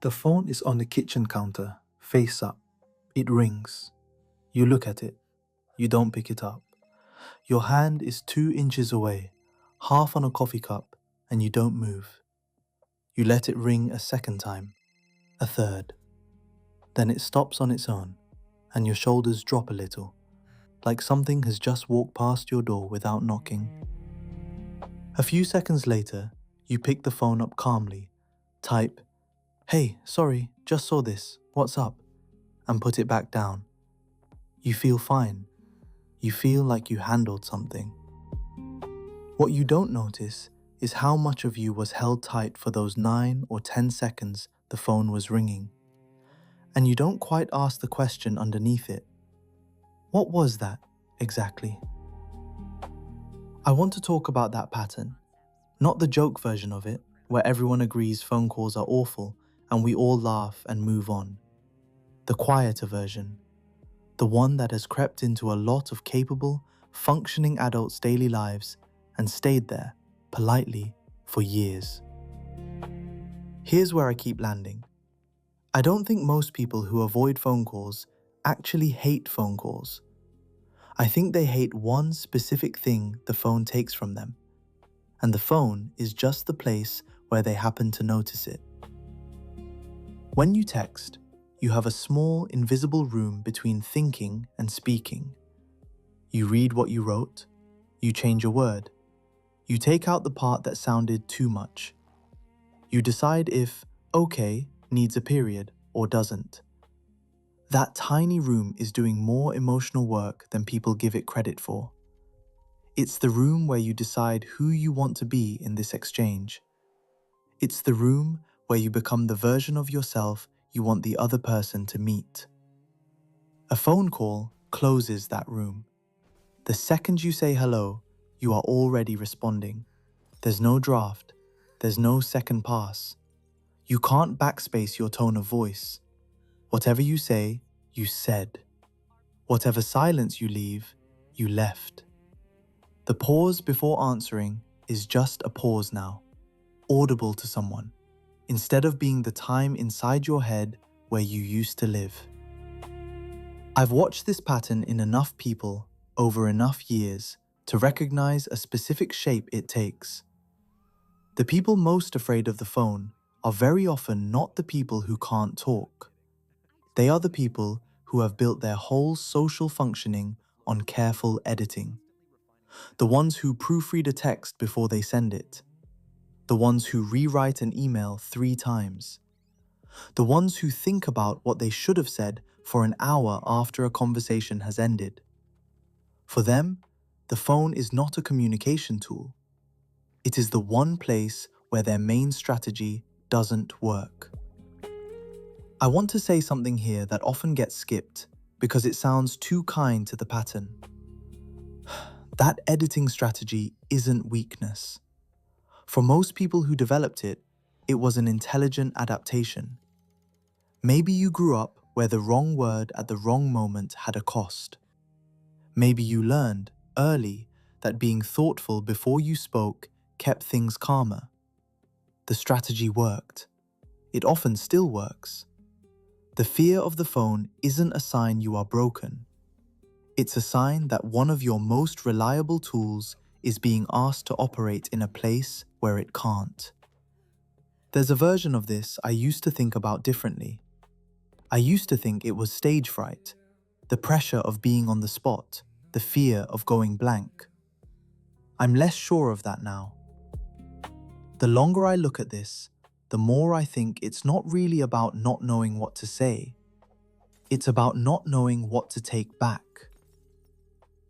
The phone is on the kitchen counter, face up. It rings. You look at it. You don't pick it up. Your hand is 2 inches away, half on a coffee cup, and you don't move. You let it ring a second time, a third. Then it stops on its own, and your shoulders drop a little, like something has just walked past your door without knocking. A few seconds later, you pick the phone up calmly, type, "Hey, sorry, just saw this, what's up?" and put it back down. You feel fine. You feel like you handled something. What you don't notice is how much of you was held tight for those 9 or 10 seconds the phone was ringing. And you don't quite ask the question underneath it. What was that, exactly? I want to talk about that pattern, not the joke version of it, where everyone agrees phone calls are awful and we all laugh and move on. The quieter version, the one that has crept into a lot of capable, functioning adults' daily lives and stayed there, politely, for years. Here's where I keep landing. I don't think most people who avoid phone calls actually hate phone calls. I think they hate one specific thing the phone takes from them, and the phone is just the place where they happen to notice it. When you text, you have a small, invisible room between thinking and speaking. You read what you wrote, you change a word, you take out the part that sounded too much. You decide if "okay" needs a period or doesn't. That tiny room is doing more emotional work than people give it credit for. It's the room where you decide who you want to be in this exchange. It's the room where you become the version of yourself you want the other person to meet. A phone call closes that room. The second you say hello, you are already responding. There's no draft. There's no second pass. You can't backspace your tone of voice. Whatever you say, you said. Whatever silence you leave, you left. The pause before answering is just a pause now, audible to someone, instead of being the time inside your head where you used to live. I've watched this pattern in enough people over enough years to recognize a specific shape it takes. The people most afraid of the phone are very often not the people who can't talk. They are the people who have built their whole social functioning on careful editing. The ones who proofread a text before they send it. The ones who rewrite an email 3 times. The ones who think about what they should have said for an hour after a conversation has ended. For them, the phone is not a communication tool. It is the one place where their main strategy doesn't work. I want to say something here that often gets skipped because it sounds too kind to the pattern. That editing strategy isn't weakness. For most people who developed it, it was an intelligent adaptation. Maybe you grew up where the wrong word at the wrong moment had a cost. Maybe you learned early that being thoughtful before you spoke kept things calmer. The strategy worked. It often still works. The fear of the phone isn't a sign you are broken. It's a sign that one of your most reliable tools is being asked to operate in a place where it can't. There's a version of this I used to think about differently. I used to think it was stage fright, the pressure of being on the spot, the fear of going blank. I'm less sure of that now. The longer I look at this, the more I think it's not really about not knowing what to say. It's about not knowing what to take back.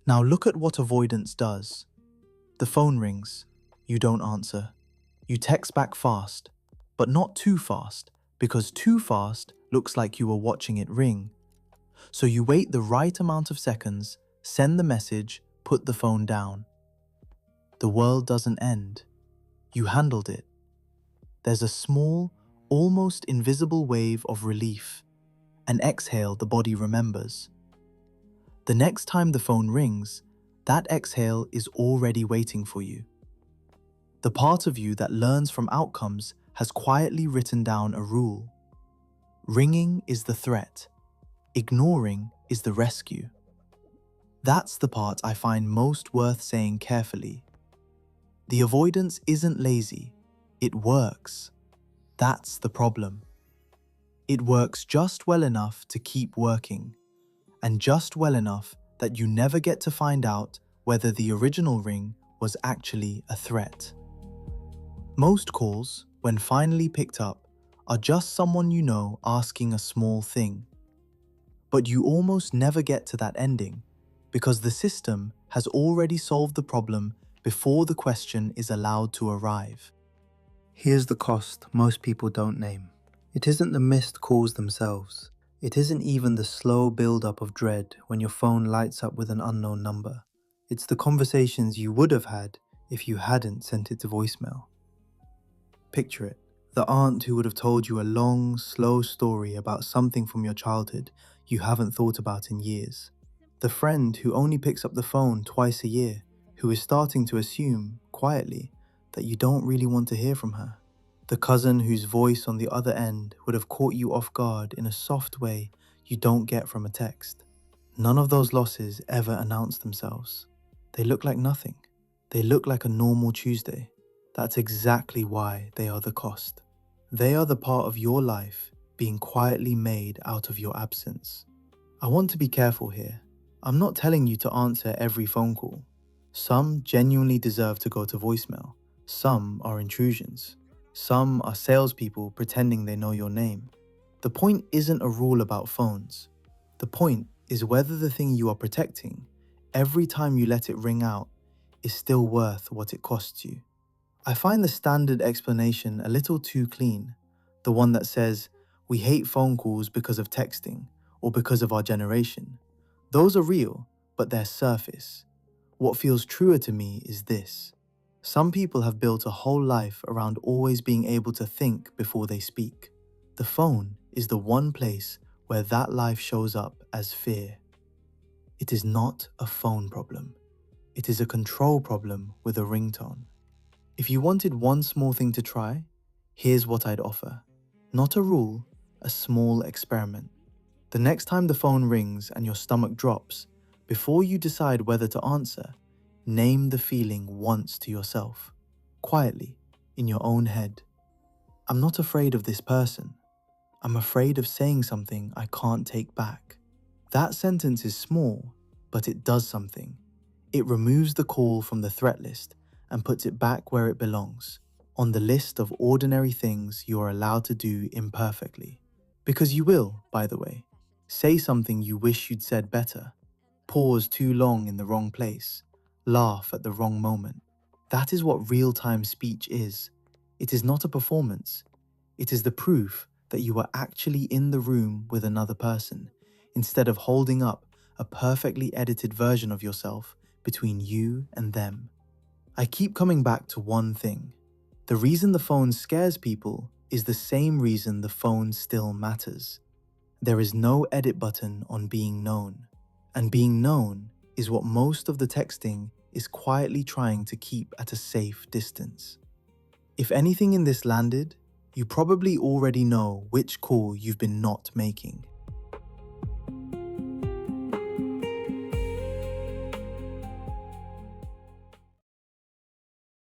Now look at what avoidance does. The phone rings. You don't answer. You text back fast, but not too fast, because too fast looks like you were watching it ring. So you wait the right amount of seconds, send the message, put the phone down. The world doesn't end. You handled it. There's a small, almost invisible wave of relief, an exhale the body remembers. The next time the phone rings, that exhale is already waiting for you. The part of you that learns from outcomes has quietly written down a rule. Ringing is the threat. Ignoring is the rescue. That's the part I find most worth saying carefully. The avoidance isn't lazy. It works. That's the problem. It works just well enough to keep working, and just well enough that you never get to find out whether the original ring was actually a threat. Most calls, when finally picked up, are just someone you know asking a small thing. But you almost never get to that ending because the system has already solved the problem before the question is allowed to arrive. Here's the cost most people don't name. It isn't the missed calls themselves. It isn't even the slow build-up of dread when your phone lights up with an unknown number. It's the conversations you would have had if you hadn't sent it to voicemail. Picture it. The aunt who would have told you a long, slow story about something from your childhood you haven't thought about in years. The friend who only picks up the phone twice a year, who is starting to assume, quietly, that you don't really want to hear from her. The cousin whose voice on the other end would have caught you off guard in a soft way you don't get from a text. None of those losses ever announce themselves. They look like nothing. They look like a normal Tuesday. That's exactly why they are the cost. They are the part of your life being quietly made out of your absence. I want to be careful here. I'm not telling you to answer every phone call. Some genuinely deserve to go to voicemail. Some are intrusions. Some are salespeople pretending they know your name. The point isn't a rule about phones. The point is whether the thing you are protecting, every time you let it ring out, is still worth what it costs you. I find the standard explanation a little too clean. The one that says, we hate phone calls because of texting or because of our generation. Those are real, but they're surface. What feels truer to me is this. Some people have built a whole life around always being able to think before they speak. The phone is the one place where that life shows up as fear. It is not a phone problem. It is a control problem with a ringtone. If you wanted one small thing to try, here's what I'd offer. Not a rule, a small experiment. The next time the phone rings and your stomach drops, before you decide whether to answer, name the feeling once to yourself, quietly, in your own head. I'm not afraid of this person. I'm afraid of saying something I can't take back. That sentence is small, but it does something. It removes the call from the threat list and puts it back where it belongs, on the list of ordinary things you are allowed to do imperfectly. Because you will, by the way, say something you wish you'd said better, pause too long in the wrong place, laugh at the wrong moment. That is what real-time speech is. It is not a performance. It is the proof that you are actually in the room with another person, instead of holding up a perfectly edited version of yourself between you and them. I keep coming back to one thing. The reason the phone scares people is the same reason the phone still matters. There is no edit button on being known. And being known is what most of the texting is quietly trying to keep at a safe distance. If anything in this landed, you probably already know which call you've been not making.